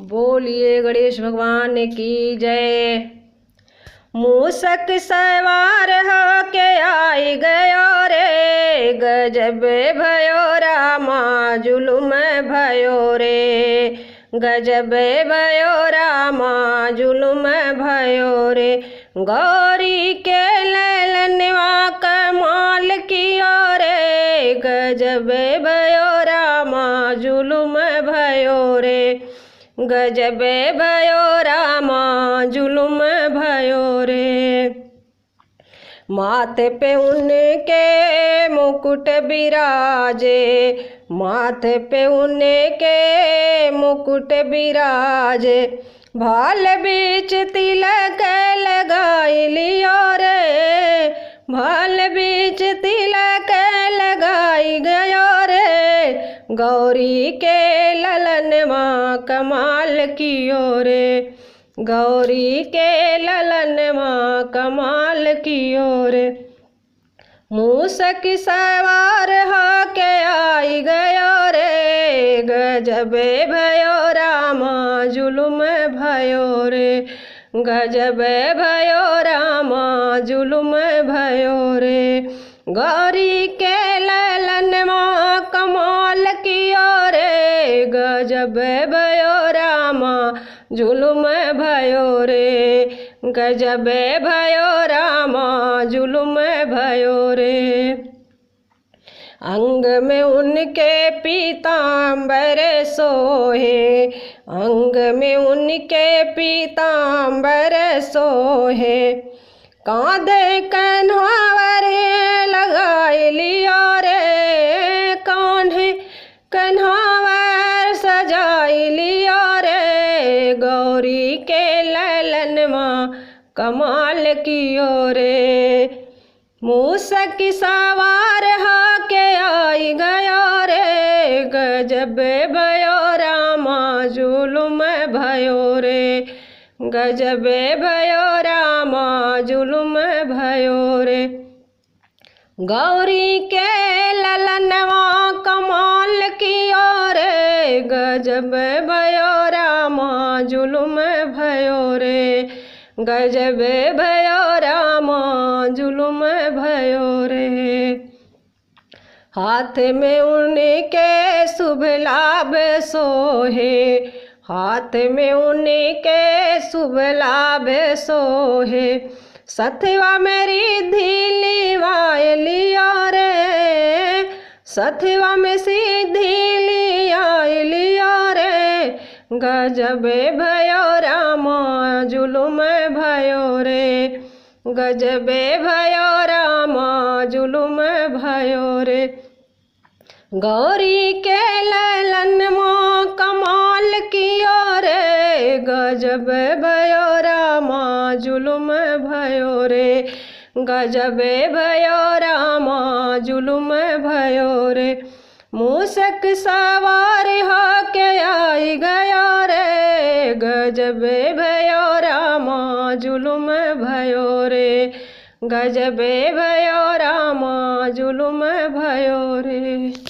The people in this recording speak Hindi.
बोलिए गणेश भगवान की जय। मूसक सवार होके आई गयो रे, गजब भयो रामा जुलुम भयो रे, गजब भयो रामा जुलुम भयो रे। गौरी के ललनवा कमाल कियो रे, गजब भयो रामा जुलुम भयो रे, गजब भयो रामा जुलुम भयो रे। माथे पे उनके मुकुट बिराजे, माथे पे उनके मुकुट बिराजे, भाल बीच तिलक लगाई लियो रे, भाल बीच तिलक लगाई गयो रे। गौरी के ललनवा कमाल कियो रे, गौरी के ललनवा कमाल कियो रे। मूसक सवार होके आई गयो रे, गजब भयो रामा जुलुम भयो रे, गजब भयो रामा जुलुम भयो रे। गौरी के ललनवा कमाल कियो रे, गजब भयो रामा जुलुम भयो रे, गजब भयो रामा जुलुम भयो रे। अंग में उनके पीताम्बर सोहे, अंग में उनके पीताम्बर सोहे, कांधे कन्हावर लगाई लियो रे, कान्हे कन्हावर सजाई लियो रे। गौरी के ललनवा कमाल कियो रे। मूसक सवार होके आई गयो रे, गजब भयो रामा जुलुम भयो रे, गजब भयो रामा जुलुम भयो रे। गौरी के ललनवा कमाल कियो रे, गजब भयो रामा जुलुम भयो रे, गजब भयो रामा जुलुम भयो रे। हाथ में उनके शुभ लाभ सोहे, हाथ में उनके शुभ लाभ सोहे, सथवा मेरी धीली वाय लियो रे, सथवा में सीधी लिया लियो रे। गजब भयो रामा जुलुम भयो रे, गजब भयो रामा जुलुम भयो रे। गौरी के ललनवा कमाल कियो रे, गजब भयो रामा जुलुम भयो रे, गजब भयो रामा जुलुम भयो रे। मूसक सवार होके आई गयो रे, गजब भयो रामा जुलुम भयो रे, गजब भयो रामा जुलुम भयो रे।